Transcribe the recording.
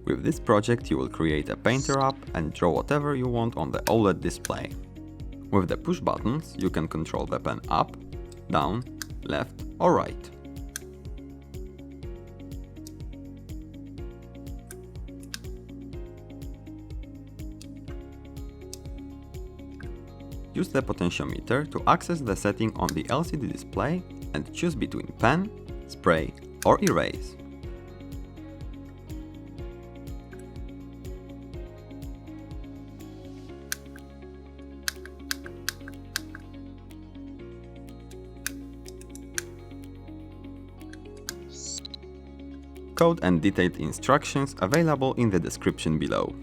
With this project you will create a Painter app and draw whatever you want on the OLED display. With the push buttons you can control the pen up, down, left or right. Use the potentiometer to access the setting on the LCD display and choose between pen, spray or erase. Code and detailed instructions available in the description below.